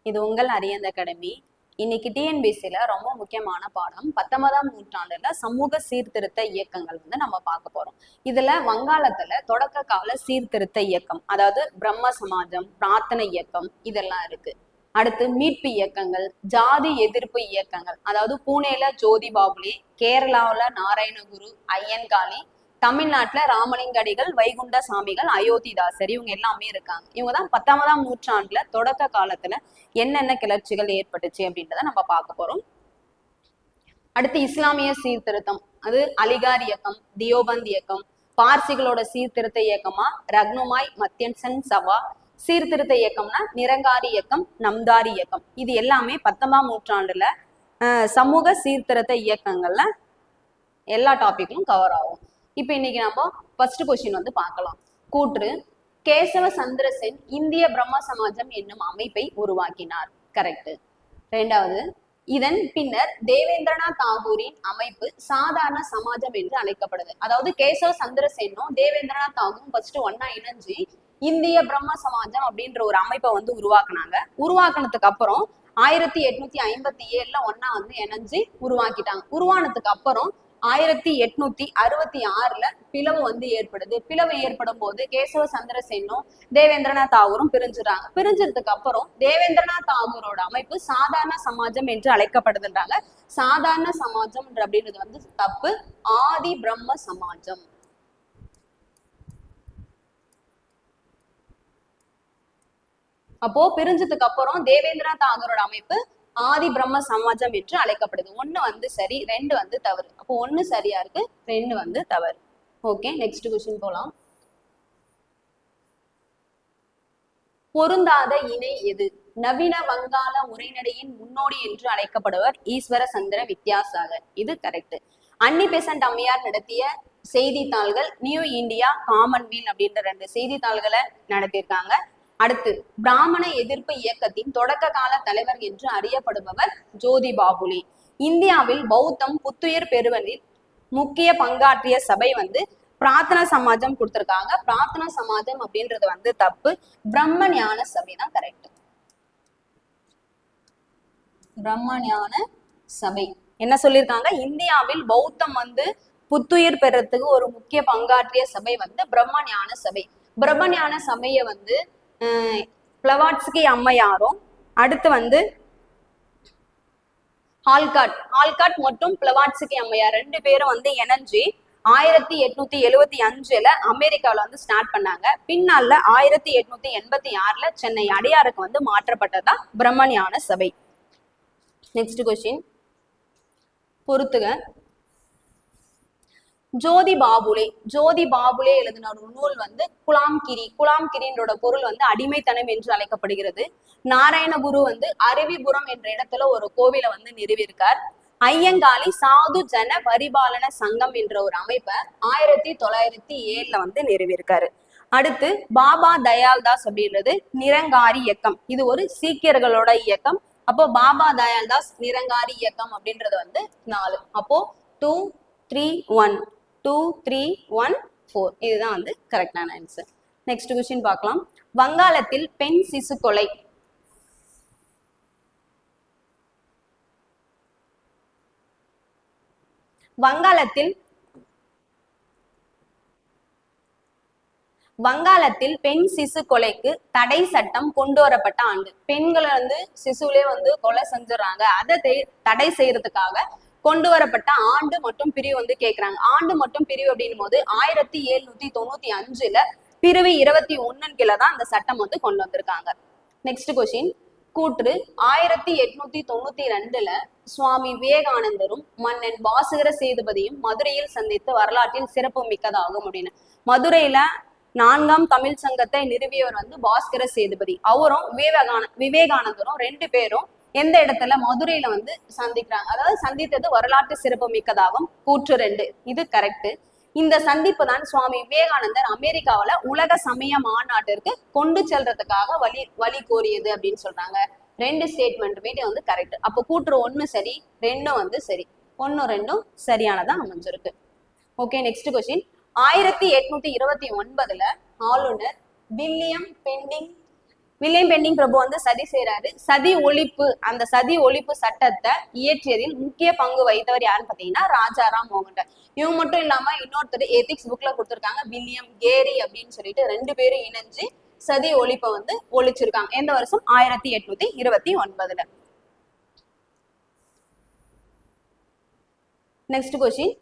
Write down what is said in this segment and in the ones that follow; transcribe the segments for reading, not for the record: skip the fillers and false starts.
இது உங்கள் அரியந்த அகாடமி. இன்னைக்கு டிஎன்பிசியில ரொம்ப முக்கியமான பாடம் 19ஆம் நூற்றாண்டுல சமூக சீர்திருத்த இயக்கங்கள் நம்ம பார்க்க போறோம். இதுல வங்காளத்துல தொடக்க கால சீர்திருத்த இயக்கம், அதாவது பிரம்ம சமாஜம், பிரார்த்தனை இயக்கம் இதெல்லாம் இருக்கு. அடுத்து மீட்பு இயக்கங்கள், ஜாதி எதிர்ப்பு இயக்கங்கள், அதாவது பூனேல ஜோதி பாபுலே, கேரளாவுல நாராயணகுரு, ஐயன்காளி, தமிழ்நாட்டுல ராமலிங்க அடிகள், வைகுண்ட சாமிகள், அயோத்திதாசர் இவங்க எல்லாமே இருக்காங்க. இவங்கதான் 19ஆம் நூற்றாண்டுல தொடக்க காலத்துல என்னென்ன கிளர்ச்சிகள் ஏற்பட்டுச்சு அப்படின்றத நம்ம பார்க்க போறோம். அடுத்து இஸ்லாமிய சீர்திருத்தம், அது அலிகார் இயக்கம், தியோபந்த் இயக்கம், பார்சிகளோட சீர்திருத்த இயக்கமா ரக்னுமாய் மத்தியன்சன் சவா, சீர்திருத்த இயக்கம்னா நிரங்காரி இயக்கம், நம்தாரி இயக்கம். இது எல்லாமே 19ஆம் நூற்றாண்டுல சமூக சீர்திருத்த இயக்கங்கள்ல எல்லா டாபிக்கும் கவர் ஆகும். இப்ப இன்னைக்கு நம்ம ஃபர்ஸ்ட் கொஸ்டின் பார்க்கலாம். கூற்று: கேசவ சந்திர சென் இந்திய பிரம்ம சமாஜம் என்னும் அமைப்பை உருவாக்கினார். கரெக்ட். இரண்டாவது, இதன் பின்னர் தேவேந்திரநாத் தாகூரின் அமைப்பு சாதாரண சமாஜம் என்று அழைக்கப்படுது. அதாவது கேசவ சந்திர சென்னும் தேவேந்திரநாத் தாகூரும் ஃபர்ஸ்ட் ஒன்னா இணைஞ்சு இந்திய பிரம்ம சமாஜம் அப்படின்ற ஒரு அமைப்பை உருவாக்குனாங்க. உருவாக்குனதுக்கு அப்புறம் 1857 ஒன்னா இணைஞ்சு உருவாக்கிட்டாங்க. உருவானதுக்கு அப்புறம் 1866 பிளவு ஏற்படுது. பிளவு ஏற்படும் போது கேசவ சந்திர சென்னும் தேவேந்திரநாத் தாகூரும் பிரிஞ்சுறாங்க. பிரிஞ்சதுக்கு அப்புறம் தேவேந்திரநாத் தாகூரோட அமைப்பு சாதாரண சமாஜம் என்று அழைக்கப்படுதுன்றாங்க. சாதாரண சமாஜம் அப்படின்றது தப்பு. ஆதி பிரம்ம சமாஜம். அப்போ பிரிஞ்சதுக்கு அப்புறம் தேவேந்திரநாத் தாகூரோட அமைப்பு ஆதி பிரம்ம சமாஜம் என்று அழைக்கப்படுது. ஒண்ணு சரி, ரெண்டு தவறு. அப்போ ஒண்ணு சரியா இருக்கு, ரெண்டு தவறு. ஓகே, நெக்ஸ்ட் கொஸ்டின் போலாம். பொருந்தாத இணை எது? நவீன வங்காள உரைநடையின் முன்னோடி என்று அழைக்கப்படுவர் ஈஸ்வர சந்திர வித்யாசாகர். இது கரெக்ட். அன்னி பெசன்ட் அம்மையார் நடத்திய செய்தித்தாள்கள் நியூ இந்தியா, காமன்வீல் அப்படின்ற 2 செய்தித்தாள்களை நடத்தியிருக்காங்க. அடுத்து, பிராமண எதிர்ப்பு இயக்கத்தின் தொடக்க கால தலைவர் என்று அறியப்படுபவர் ஜோதி பாபுலே. இந்தியாவில் பௌத்தம் புத்துயிர் பெறுவதில் முக்கிய பங்காற்றிய சபை பிரார்த்தனா சமாஜம் கொடுத்திருக்காங்க. பிரார்த்தனா சமாஜம் அப்படின்றது தப்பு. பிரம்ம ஞான சபை தான் கரெக்ட். பிரம்ம ஞான சபை என்ன சொல்லியிருக்காங்க? இந்தியாவில் பௌத்தம் புத்துயிர் பெறத்துக்கு ஒரு முக்கிய பங்காற்றிய சபை பிரம்ம ஞான சபை. பிரம்ம ஞான சபையை பிளவாட்ஸ்கி அம்மையாரும், அடுத்து ஆல்காட் மற்றும் பிளவாட்ஸ்கி அம்மையார் 2 பேரும் இணைஞ்சு 1875 அமெரிக்காவில ஸ்டார்ட் பண்ணாங்க. பின்னால 1886 சென்னை அடையாருக்கு மாற்றப்பட்டதா பிரம்ம ஞான சபை. நெக்ஸ்ட் கொஸ்டின் பொறுத்துக. ஜோதி பாபுலே எழுதின ஒரு நூல் குலாம்கிரின்றோட பொருள் அடிமைத்தனம் என்று அழைக்கப்படுகிறது. நாராயணகுரு அருவிபுரம் என்ற இடத்துல ஒரு கோவிலை நிறுவியிருக்கார். ஐயங்காளி சாது ஜன பரிபாலன சங்கம் என்ற ஒரு அமைப்பை 1907 நிறுவியிருக்காரு. அடுத்து, பாபா தயால்தாஸ் அப்படின்றது நிரங்காரி இயக்கம். இது ஒரு சீக்கியர்களோட இயக்கம். அப்போ பாபா தயால்தாஸ் நிரங்காரி இயக்கம் அப்படின்றது 4. அப்போ 2, 3, 1 2, 3, 1, 4 இதுதான் கரெக்டான ஆன்சர். நெக்ஸ்ட் கொஸ்டின் பார்க்கலாம். வங்காளத்தில் பெண் சிசு கொலை. வங்காளத்தில் பெண் சிசு கொலைக்கு தடை சட்டம் கொண்டு வரப்பட்ட ஆண்டு. பெண்களை சிசுலே கொலை செஞ்சுறாங்க. அதை தடை செய்யறதுக்காக கொண்டு வரப்பட்ட ஆண்டு மற்றும் பிரிவு கேட்கிறாங்க. ஆண்டு மற்றும் பிரிவு அப்படின்னும் போது 1795 பிரிவு 21 கீழே தான் அந்த சட்டம் கொண்டு வந்திருக்காங்க. நெக்ஸ்ட் கொஸ்டின் கூற்று: 1892 சுவாமி விவேகானந்தரும் மன்னன் பாசுகர சேதுபதியும் மதுரையில் சந்தித்து வரலாற்றில் சிறப்பு மிக்கதாகும் அப்படின்னு. மதுரையில 4ஆம் தமிழ் சங்கத்தை நிறுவியவர் பாஸ்கர சேதுபதி. அவரும் விவேகானந்தரும் 2 பேரும் எந்த இடத்துல? மதுரையில சந்திக்கிறாங்க. அதாவது சந்தித்தது வரலாற்று சிறப்பு மிக்கதாகும். கூற்று 2 இது கரெக்ட். இந்த சந்திப்பு தான் சுவாமி விவேகானந்தர் அமெரிக்காவில உலக சமய மாநாட்டிற்கு கொண்டு செல்றதுக்காக வழி கோரியது அப்படின்னு சொல்றாங்க. 2 ஸ்டேட்மெண்ட்டுமே கரெக்ட். அப்போ கூற்று 1 சரி, 2 சரி. 1, 2 சரியானதா அமைஞ்சிருக்கு. Okay, next question. 1829 ஆளுநர் வில்லியம் பெண்டிங் வில்லியம் பென்னிங் பிரபு வந்து சதி செய்யறாரு. சதி ஒழிப்பு, அந்த சதி ஒழிப்பு சட்டத்தை இயற்றியதில் முக்கிய பங்கு வகித்தவர் யாருன்னு பாத்தீங்கன்னா ராஜாராம் மோகன் ராய். இவங்க மட்டும் இல்லாம இன்னொருத்தர் எத்திக்ஸ் புக்ல கொடுத்திருக்காங்க, வில்லியம் கேரி அப்படின்னு சொல்லிட்டு 2 பேரும் இணைஞ்சு சதி ஒழிப்பை வந்து ஒழிச்சிருக்காங்க. எந்த வருஷம்? 1829. நெக்ஸ்ட் கொஸ்டின்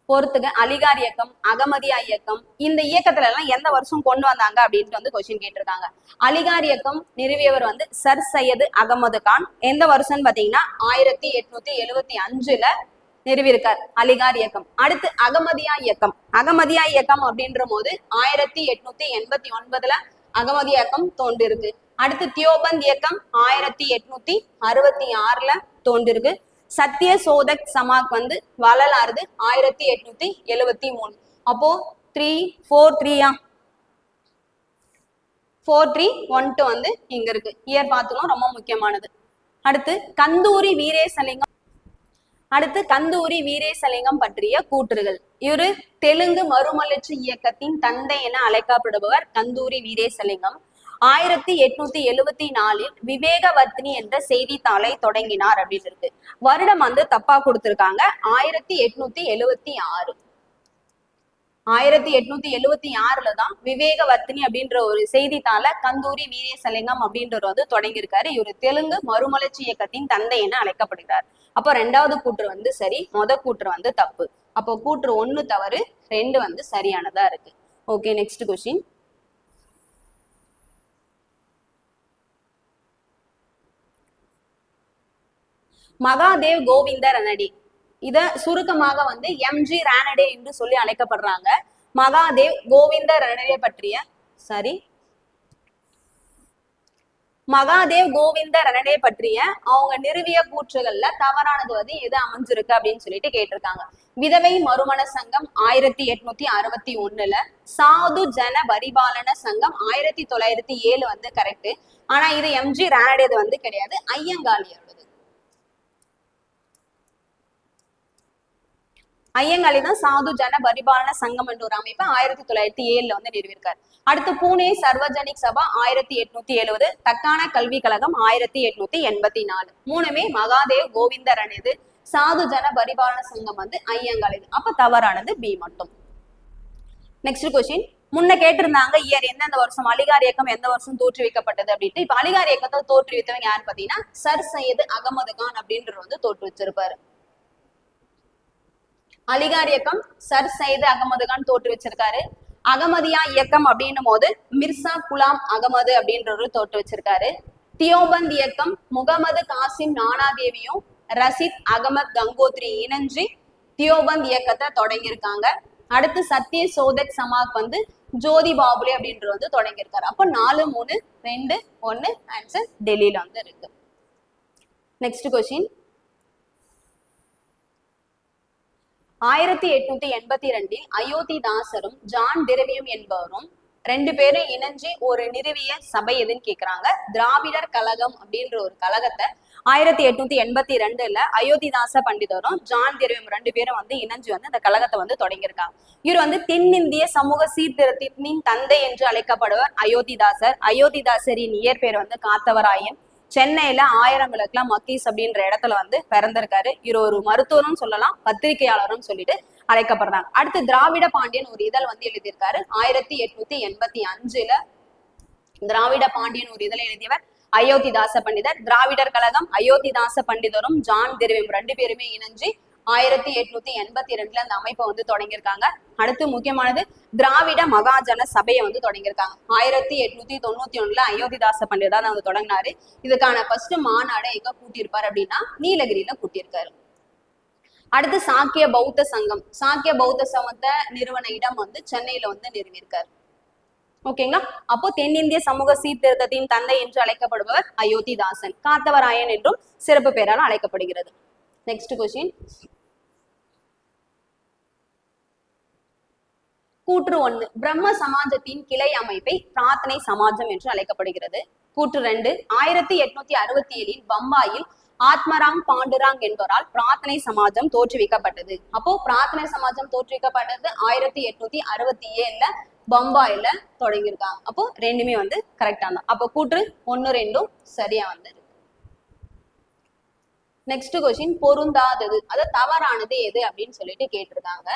பொறுத்துக. அலிகார் இயக்கம், அகமதியா இயக்கம், இந்த இயக்கத்துல எல்லாம் எந்த வருஷம் கொண்டு வந்தாங்க அப்படின்ட்டு வந்து கொஸ்டின் கேட்டிருக்காங்க. அலிகார் இயக்கம் நிறுவியவர் வந்து சர் சையது அகமது கான். எந்த வருஷம் பாத்தீங்கன்னா 1875 நிறுவியிருக்கார் அலிகார் இயக்கம். அடுத்து அகமதியா இயக்கம். அகமதியா இயக்கம் அப்படின்ற போது 1889 அகமதியா இயக்கம் தோன்றிருக்கு. அடுத்து தியோபந்த் இயக்கம் 1866 தோன்றிருக்கு. சத்திய சோதக் சமாக் வந்து வள்ளலாறுது 1873. அப்போ 3 4 3 4 3 1 2 வந்து இங்க இருக்கு. இயர் பார்த்துக்கணும், ரொம்ப முக்கியமானது. அடுத்து கந்தூரி வீரேசலிங்கம். அடுத்து கந்தூரி வீரேசலிங்கம் பற்றிய கூற்றுகள். இவரு தெலுங்கு மறுமலர்ச்சி இயக்கத்தின் தந்தை என அழைக்கப்படுபவர் கந்தூரி வீரேசலிங்கம். 1874 விவேகவர்த்தினி என்ற செய்தித்தாளை தொடங்கினார் அப்படின்னு இருக்கு. வருடம் வந்து தப்பா கொடுத்திருக்காங்க, 1876. 1876 தான் விவேகவர்த்தினி அப்படின்ற ஒரு செய்தித்தாளை கந்தூரி வீரேசலிங்கம் அப்படின்றவர் வந்து தொடங்கியிருக்காரு. இவர் தெலுங்கு மறுமலர்ச்சி இயக்கத்தின் தந்தை என அழைக்கப்படுகிறார். அப்போ 2வது கூற்று வந்து சரி, கூற்று வந்து தப்பு. அப்போ கூற்று 1 தவறு, 2 வந்து சரியானதா இருக்கு. Okay, next question. Mahadev Govind Ranade, இத சுருக்கமாக வந்து எம்ஜி ரானடே என்று சொல்லி அழைக்கப்படுறாங்க. மகாதேவ் கோவிந்த ரனடே பற்றிய மகாதேவ் கோவிந்த ரனடே பற்றிய அவங்க நிறுவிய கூற்றுகள்ல தவறானது வந்து எது அமைஞ்சிருக்கு அப்படின்னு சொல்லிட்டு கேட்டிருக்காங்க. விதவை மறுமண சங்கம் 1861, சாது ஜன பரிபாலன சங்கம் 1907 வந்து கரெக்ட். ஆனா இது எம்ஜி ரானடேது வந்து கிடையாது, ஐயங்காளியோடது. ஐயங்காளி தான் சாது ஜன பரிபாலன சங்கம் என்ற ஒரு அமைப்பை 1907 வந்து நிறுவியிருக்காரு. அடுத்து பூனே சர்வஜனிக் சபா 1870, தக்கான கல்வி கழகம் 1884. 3மே மகாதேவ் கோவிந்தரனது. சாது ஜன பரிபாலன சங்கம் வந்து ஐயங்காளி. அப்ப தவறானது பி மட்டும். Next question. முன்ன கேட்டிருந்தாங்க இயர் எந்தெந்த வருஷம் அலிகார் இயக்கம் எந்த வருஷம் தோற்றுவிக்கப்பட்டது அப்படின்ட்டு. இப்ப அலிகார் இயக்கத்தை தோற்றுவித்தவங்க யாருன்னு பாத்தீங்கன்னா சர் சையது அகமது கான் அப்படின்றது வந்து தோற்றுவிச்சிருப்பாரு. அலிகார் இயக்கம் சர் சையது அகமது கான் தோற்றுவிச்சிருக்காரு. அகமதியா இயக்கம் அப்படின்னும் போது மிர்சா குலாம் அகமது அப்படின்றவரு தோற்றுவிச்சிருக்காரு. தியோபந்த் இயக்கம் முகமது காசிம் நானாதேவியும் ரசித் அகமது கங்கோத்ரி இணைஞ்சு தியோபந்த் இயக்கத்தை தொடங்கியிருக்காங்க. அடுத்து சத்திய சோதக் சமாக் வந்து ஜோதி பாபுலே அப்படின்றது வந்து தொடங்கியிருக்காரு. அப்போ 4 3 2 1 ஆன்சர் டெல்லியில வந்து இருக்கு. Next question. 1882 அயோத்திதாசரும் ஜான் திரவியம் என்பவரும் 2 பேரும் இணைஞ்சு ஒரு நிறுவிய சபை எதுன்னு கேக்குறாங்க. திராவிடர் கழகம் அப்படின்ற ஒரு கழகத்தை 1882 அயோத்திதாச பண்டிதரும் ஜான் திரவியம் 2 பேரும் வந்து இணைஞ்சு வந்து அந்த கழகத்தை வந்து தொடங்கியிருக்காங்க. இவர் வந்து தென்னிந்திய சமூக சீர்திருத்தத்தின் தந்தை என்று அழைக்கப்படுவர் அயோத்திதாசர். அயோத்திதாசரின் இயற்பெயர் வந்து காத்தவராயன். சென்னையில 1000 விளக்குல மக்கீஸ் அப்படின்ற இடத்துல வந்து பிறந்திருக்காரு. இவர் ஒரு மருத்துவரும் சொல்லலாம், பத்திரிகையாளரும் சொல்லிட்டு அழைக்கப்படுறாங்க. அடுத்து திராவிட பாண்டியன் ஒரு இதழ் வந்து எழுதியிருக்காரு 1885. திராவிட பாண்டியன் ஒரு இதழை எழுதியவர் அயோத்திதாச பண்டிதர். திராவிடர் கழகம் அயோத்திதாச பண்டிதரும் ஜான் திரவியம் 2 பேருமே இணைஞ்சு 1882 அந்த அமைப்பை வந்து தொடங்கியிருக்காங்க. அடுத்து முக்கியமானது திராவிட மகாஜன சபையை வந்து தொடங்கியிருக்காங்க. 1891 அயோத்திதாச பண்டிதர் தான் வந்து தொடங்கினாரு. இதுக்கான ஃபர்ஸ்ட் மாநாடை எங்க கூட்டியிருப்பாரு அப்படின்னா நீலகிரியில கூட்டியிருக்காரு. அடுத்து சாக்கிய பௌத்த சங்கம். சாக்கிய பௌத்த சங்கத்தை நிறுவன இடம் வந்து சென்னையில வந்து நிறுவியிருக்காரு. ஓகேங்களா? அப்போ தென்னிந்திய சமூக சீர்திருத்தத்தின் தந்தை என்று அழைக்கப்படுபவர் அயோத்திதாசன். காத்தவராயன் என்றும் சிறப்பு பெயரால் அழைக்கப்படுகிறது. Next question. கூற்று 1 பிரம்ம சமாஜத்தின் கிளை அமைப்பை பிரார்த்தனை சமாஜம் என்று அழைக்கப்படுகிறது. கூற்று 2 1867 பம்பாயில் ஆத்மராம் பாண்டுராங் என்பவரால் பிரார்த்தனை சமாஜம் தோற்றுவிக்கப்பட்டது. அப்போ பிரார்த்தனை சமாஜம் தோற்றுவிக்கப்பட்டது 1867 பம்பாயில தொடங்கியிருக்காங்க. அப்போ ரெண்டுமே வந்து கரெக்டா தான். அப்போ கூற்று 1, 2 சரியா வந்து. நெக்ஸ்ட் கொஸ்டின் பொருந்தாதது, அது தவறானது எது அப்படின்னு சொல்லிட்டு கேட்டிருக்காங்க.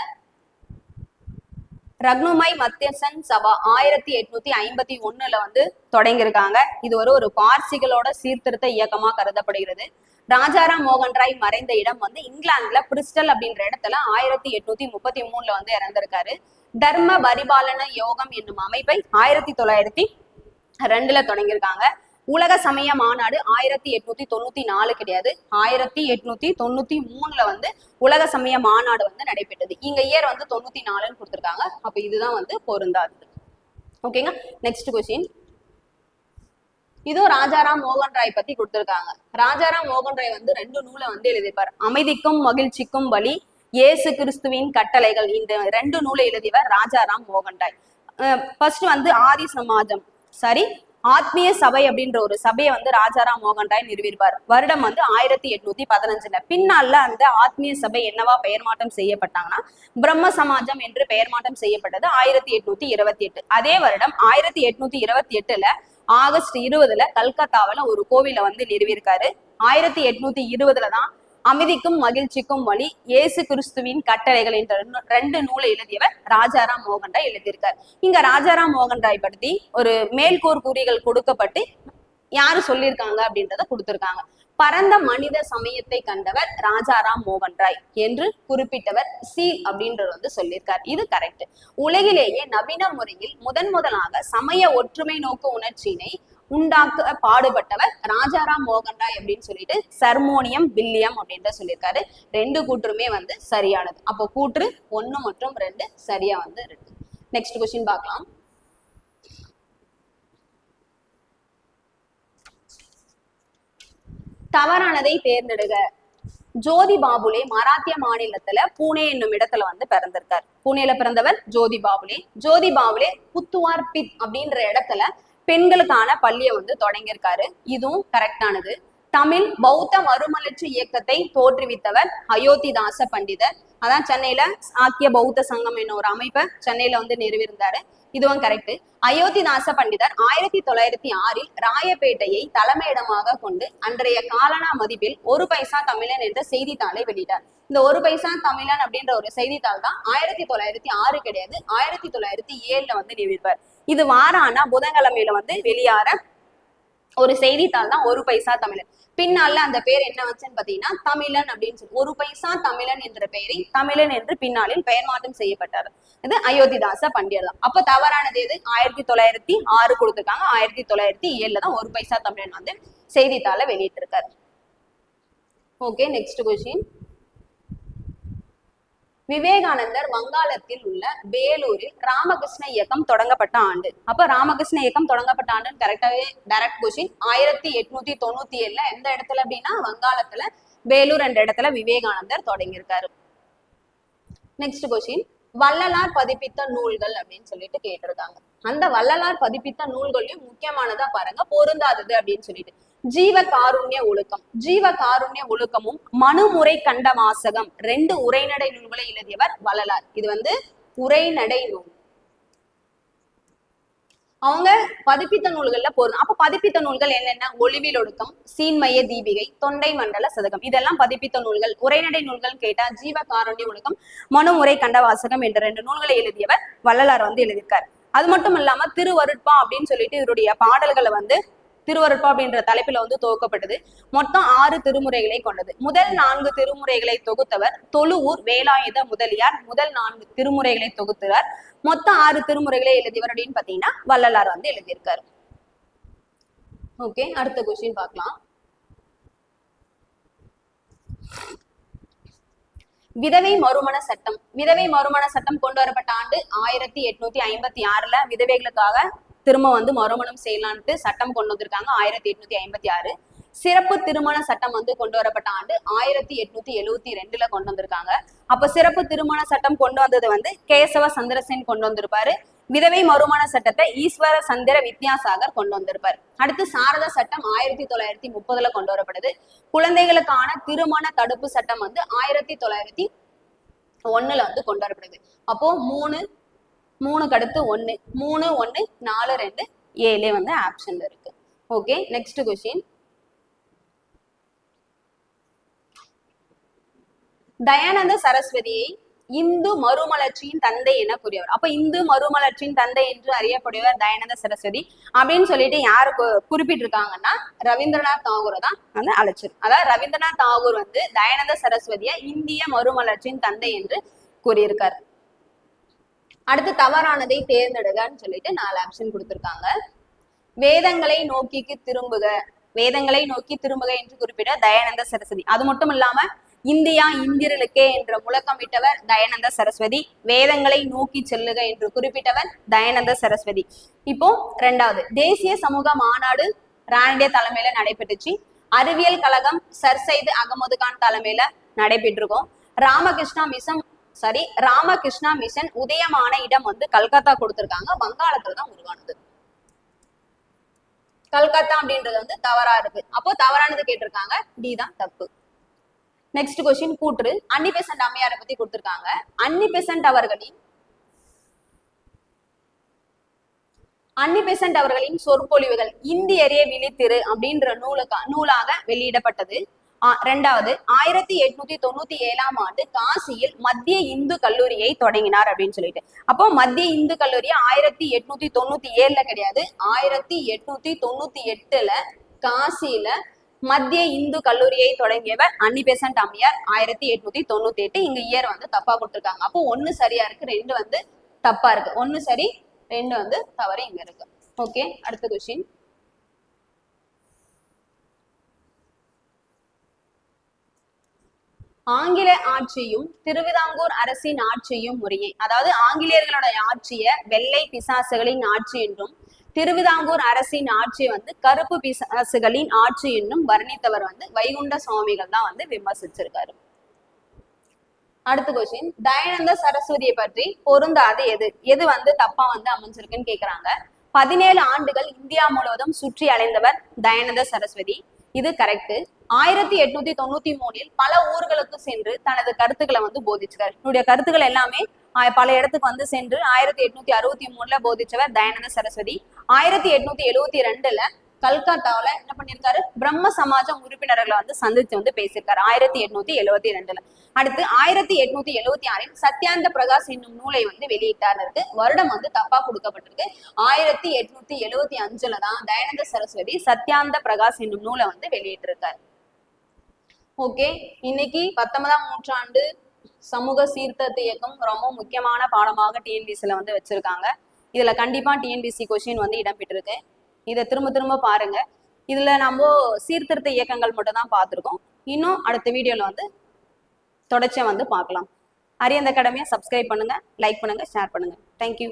ரக்னுமை மத்தியசன் சபா 1851 வந்து தொடங்கியிருக்காங்க. இது ஒரு பார்சிகளோட சீர்திருத்த இயக்கமா கருதப்படுகிறது. ராஜாராம் மோகன் ராய் மறைந்த இடம் வந்து இங்கிலாந்துல பிரிஸ்டல் அப்படின்ற இடத்துல 1833 வந்து இறந்திருக்காரு. தர்ம பரிபாலன யோகம் என்னும் அமைப்பை 1902 தொடங்கியிருக்காங்க. உலக சமய மாநாடு 1894 கிடையாது, 1893 வந்து உலக சமய மாநாடு வந்து நடைபெற்றது. இங்க இயர் வந்து 94 கொடுத்திருக்காங்க. அப்ப இதுதான் வந்து பொருந்தாது. ஓகேங்க. நெக்ஸ்ட் கொஸ்டின், இதுவும் ராஜாராம் மோகன் ராய் பத்தி கொடுத்திருக்காங்க. ராஜாராம் மோகன் ராய் வந்து 2 நூலை வந்து எழுதிப்பார். அமைதிக்கும் மகிழ்ச்சிக்கும் வழி, இயேசு கிறிஸ்துவின் கட்டளைகள். இந்த 2 நூலை எழுதியவர் ராஜாராம் மோகன் ராய். ஃபர்ஸ்ட் வந்து ஆதி சமாஜம், சரி, ஆத்மீய சபை அப்படின்ற ஒரு சபையை வந்து ராஜாராம் மோகன் ராய் நிறுவிப்பார். வருடம் வந்து 1815. பின்னால அந்த ஆத்மீய சபை என்னவா பெயர் மாற்றம் செய்யப்பட்டாங்கன்னா பிரம்ம சமாஜம் என்று பெயர் மாற்றம் செய்யப்பட்டது 1828. அதே வருடம் 1828 ஆகஸ்ட் 20 கல்கத்தாவில ஒரு கோவில வந்து நிறுவியிருக்காரு. 1820 தான் அமைதிக்கும் மகிழ்ச்சிக்கும் வழி, இயேசு கிறிஸ்துவின் கட்டளைகள் என்ற 2 நூலை எழுதியவர் ராஜாராம் மோகன் ராய் எழுதியிருக்கார். இங்க ராஜாராம் மோகன் ராய் பற்றி ஒரு மேல்கோர் குறிகள் கொடுக்கப்பட்டு யாரு சொல்லியிருக்காங்க அப்படின்றத கொடுத்திருக்காங்க. பரந்த மனித சமயத்தை கண்டவர் ராஜாராம் மோகன் ராய் என்று குறிப்பிட்டவர் சி அப்படின்றது வந்து சொல்லியிருக்கார். இது கரெக்ட். உலகிலேயே நவீன முறையில் முதலாக சமய ஒற்றுமை நோக்கு உணர்ச்சியினை உண்டாக்க பாடுபட்டவர் ராஜாராம் மோகன் ராய் அப்படின்னு சொல்லிட்டு சர்மோனியம் வில்லியம் அப்படின்ற சொல்லியிருக்காரு. 2 கூற்றுமே வந்து சரியானது. அப்போ கூற்று 1 மற்றும் 2 சரியா வந்து இருக்கு. நெக்ஸ்ட் கொஸ்டின் பார்க்கலாம். தவறானதை தேர்ந்தெடுக. ஜோதி பாபுலே மராத்திய மாநிலத்துல பூனே என்னும் இடத்துல வந்து பிறந்திருக்கார். பூனேல பிறந்தவர் ஜோதி பாபுலே. ஜோதி பாபுலே புத்துவார் பித் அப்படின்ற இடத்துல பெண்களுக்கான பள்ளியை வந்து தொடங்கியிருக்காரு. இதுவும் கரெக்டானது. தமிழ் பௌத்த மறுமலர்ச்சி இயக்கத்தை தோற்றுவித்தவர் அயோத்திதாச பண்டிதர். அதான் சென்னையில சாக்கிய பௌத்த சங்கம் என்ன ஒரு அமைப்பை சென்னையில வந்து நிறுவியிருந்தாரு. இதுவும் கரெக்ட். அயோத்திதாச பண்டிதர் 1906 ராயப்பேட்டையை தலைமையிடமாக கொண்டு அன்றைய காலனா மதிப்பில் 1 பைசா தமிழன் என்ற செய்தித்தாளை வெளியிட்டார். இந்த 1 பைசா தமிழன் அப்படின்ற ஒரு செய்தித்தாள் தான் 1906 கிடையாது, 1907 வந்து நிறுவிப்பார். இது வாரானா புதன்கிழமையில வந்து வெளியாற ஒரு செய்தித்தாள் தான் 1 பைசா தமிழன். பின்னால அந்த பேர் என்ன வச்சுன்னு பாத்தீங்கன்னா தமிழன் அப்படின்னு சொல்லி 1 பைசா தமிழன் என்ற பெயரை தமிழன் என்று பின்னாளில் பெயர் மாற்றம் செய்யப்பட்டார். இது அயோத்திதாச பண்டிதர் தான். அப்ப தவறானது எது? 1906 கொடுத்திருக்காங்க. 1907 தான் 1 பைசா தமிழன் வந்து செய்தித்தாளை வெளியிட்டு இருக்காரு. ஓகே. நெக்ஸ்ட் கொஸ்டின், விவேகானந்தர் வங்காளத்தில் உள்ள வேலூரில் ராமகிருஷ்ண இயக்கம் தொடங்கப்பட்ட ஆண்டு. அப்ப ராமகிருஷ்ண இயக்கம் தொடங்கப்பட்ட ஆண்டுன்னு கரெக்டாவே டைரக்ட் கொஸ்டின். 1897 எந்த இடத்துல அப்படின்னா வங்காளத்துல வேலூர் என்ற இடத்துல விவேகானந்தர் தொடங்கியிருக்காரு. நெக்ஸ்ட் கொஸ்டின், வள்ளலார் பதிப்பித்த நூல்கள் அப்படின்னு சொல்லிட்டு கேட்டிருக்காங்க. அந்த வள்ளலார் பதிப்பித்த நூல்களையும் முக்கியமானதா பாருங்க, பொருந்தாதது அப்படின்னு சொல்லிட்டு ஜீவ காருண்ய ஒழுக்கம். ஜீவ காருண்ய ஒழுக்கமும் மனுமுறை கண்ட வாசகம் 2 உரைநடை நூல்களை எழுதியவர் வள்ளலார். இது வந்து உரைநடை நூல். அவங்க பதிப்பித்த நூல்கள்ல பொருந்தும். அப்ப பதிப்பித்த நூல்கள் என்னென்ன? ஒளிவில் ஒழுக்கம், சீன்மய தீபிகை, தொண்டை மண்டல சதகம், இதெல்லாம் பதிப்பித்த நூல்கள். உரைநடை நூல்கள் கேட்டா ஜீவ காருண்ய ஒழுக்கம், மனுமுறை கண்ட வாசகம் என்ற 2 நூல்களை எழுதியவர் வள்ளலார் வந்து எழுதியிருக்கார். அது மட்டும் இல்லாம திருவருட்பா அப்படின்னு சொல்லிட்டு இவருடைய பாடல்களை வந்து திருவருட்பா அப்படின்ற தலைப்பில வந்து துவக்கப்பட்டது. மொத்தம் 6 திருமுறைகளை கொண்டது. முதல் 4 திருமுறைகளை தொகுத்தவர் தொழுவூர் வேலாயுத முதலியார். முதல் 4 திருமுறைகளை தொகுத்தவர். மொத்தம் 6 திருமுறைகளை எழுதியவர் அப்படின்னு பாத்தீங்கன்னா வள்ளலார் வந்து எழுதியிருக்காரு. ஓகே. அடுத்த கொஸ்டின் பார்க்கலாம். விதவை மறுமண சட்டம். விதவை மறுமண சட்டம் கொண்டு வரப்பட்ட ஆண்டு 1856. விதவைகளுக்காக திரும்ப வந்து மறுமணம் செய்யலான்ட்டு சட்டம் கொண்டு வந்திருக்காங்க 1856. சிறப்பு திருமண சட்டம் வந்து கொண்டு வரப்பட்ட ஆண்டு 1872 கொண்டு வந்திருக்காங்க. அப்ப சிறப்பு திருமண சட்டம் கொண்டு வந்தது வந்து கேசவ சந்திரசேன் கொண்டு வந்திருப்பாரு. விதவை மறுமண சட்டத்தை ஈஸ்வர சந்திர வித்யாசாகர் கொண்டு வந்திருப்பார். அடுத்து சாரதா சட்டம் 1930 கொண்டு வரப்படுது. குழந்தைகளுக்கான திருமண தடுப்பு சட்டம் வந்து 1901 வந்து கொண்டு வரப்படுது. அப்போ 3 3க்கு அடுத்து 1 3 1 4 2 7 வந்து ஆப்ஷன்ல இருக்கு. Okay, next question. தயானந்த சரஸ்வதியை இந்து மறுமலர்ச்சியின் தந்தை என கூறியவர். அப்ப இந்து மறுமலர்ச்சியின் தந்தை என்று அறியப்படுவர் தயானந்த சரஸ்வதி அப்படின்னு சொல்லிட்டு யாரு குறிப்பிட்டிருக்காங்கன்னா ரவீந்திரநாத் தாகூரை தான் வந்து அழைச்சிரு. அதாவது ரவீந்திரநாத் தாகூர் வந்து தயானந்த சரஸ்வதியை இந்திய மறுமலர்ச்சியின் தந்தை என்று கூறியிருக்காரு. அடுத்து தவறானதை தேர்ந்தெடுகன்னு சொல்லிட்டு 4 ஆப்ஷன் கொடுத்திருக்காங்க. வேதங்களை நோக்கிக்கு திரும்புக, வேதங்களை நோக்கி திரும்புக என்று குறிப்பிட்ட தயானந்த சரஸ்வதி. அது மட்டும் இல்லாம இந்தியா இந்தியர்களுக்கே என்ற முழக்கமிட்டவர் தயானந்த சரஸ்வதி. வேதங்களை நோக்கி செல்லுக என்று குறிப்பிட்டவர் தயானந்த சரஸ்வதி. இப்போ 2வது தேசிய சமூக மாநாடு ராணிடைய தலைமையில நடைபெற்றுச்சு. அறிவியல் கழகம் சர் சையது அகமது கான் தலைமையில நடைபெற்றிருக்கோம். ராமகிருஷ்ணா மிஷன் உதயமான இடம் வந்து கல்கத்தா கொடுத்திருக்காங்க. வங்காளத்துல தான் உருவானது. கல்கத்தா அப்படின்றது வந்து தவறா இருக்கு. அப்போ தவறானது கேட்டிருக்காங்க, டி தான் தப்பு. நெக்ஸ்ட் கொஸ்டின் கூற்று. அன்னி பெசன்ட் அம்மையாரை பத்தி கொடுத்திருக்காங்க. அன்னி பெசன்ட் அவர்களின் சொற்பொழிவுகள் இந்தியரே விழித்திரு அப்படின்ற நூலாக வெளியிடப்பட்டது. 2வது 1897ஆம் ஆண்டு காசியில் மத்திய இந்து கல்லூரியை தொடங்கினார் அப்படின்னு சொல்லிட்டு. அப்போ மத்திய இந்து கல்லூரியை 1897ல கிடையாது, 1898ல காசியில மத்திய இந்து கல்லூரியை தொடங்கியவர் அன்னி பெசன்ட் அம்மையார். 1898. இங்க இயர் வந்து தப்பா கொடுத்திருக்காங்க. அப்போ 1 சரியா இருக்கு, 2 வந்து தப்பா இருக்கு. 1 சரி 2 வந்து தவறு இங்க இருக்கு. ஓகே, அடுத்த கொஸ்டின். ஆங்கில ஆட்சியும் திருவிதாங்கூர் அரசின் ஆட்சியும் முறையே. அதாவது ஆங்கிலேயர்களோட ஆட்சிய வெள்ளை பிசாசுகளின் ஆட்சி என்றும் திருவிதாங்கூர் அரசின் ஆட்சி வந்து கருப்பு பிசாசுகளின் ஆட்சி என்னும் வர்ணித்தவர் வந்து வைகுண்ட சுவாமிகள் தான் வந்து விமர்சிச்சிருக்காரு. அடுத்த கொஸ்டின். தயானந்த சரஸ்வதியை பற்றி பொருந்தாது எது வந்து தப்பா வந்து அமைஞ்சிருக்குன்னு கேக்குறாங்க. 17 ஆண்டுகள் இந்தியா முழுவதும் சுற்றி அலைந்தவர் தயானந்த சரஸ்வதி. இது கரெக்ட். 1893 பல ஊர்களுக்கு சென்று தனது கருத்துக்களை வந்து போதிச்சார். என்னுடைய கருத்துக்கள் எல்லாமே பல இடத்துக்கு வந்து சென்று 1863 போதிச்சவர் தயானந்த சரஸ்வதி. 1872 கல்கத்தாவில என்ன பண்ணிருக்காரு, பிரம்ம சமாஜம் உறுப்பினர்களை வந்து சந்திச்சு வந்து பேசியிருக்காரு 1872. அடுத்து 1876 சத்யாந்த பிரகாஷ் என்னும் நூலை வந்து வெளியிட்டார் இருக்கு. வருடம் வந்து தப்பா கொடுக்கப்பட்டிருக்கு. 1875 தான் தயானந்த சரஸ்வதி சத்யாந்த பிரகாஷ் என்னும் நூலை வந்து வெளியிட்டிருக்காரு. ஓகே, இன்னைக்கு 19ஆம் நூற்றாண்டு சமூக சீர்திருத்த இயக்கம் ரொம்ப முக்கியமான பாடமாக டிஎன்பிசில வந்து வச்சிருக்காங்க. இதுல கண்டிப்பா டிஎன்பிசி கொஸ்டின் வந்து இடம்பெற்றிருக்கு. இதை திரும்ப பாருங்க. இதுல நம்ம சீர்திருத்த இயக்கங்கள் மட்டும் தான் பார்த்திருக்கோம். இன்னும் அடுத்த வீடியோல வந்து தொடர்ச்சியா வந்து பார்க்கலாம். அரியந்த அகாடமியை சப்ஸ்கிரைப் பண்ணுங்க, லைக் பண்ணுங்க, ஷேர் பண்ணுங்க. தேங்க்யூ.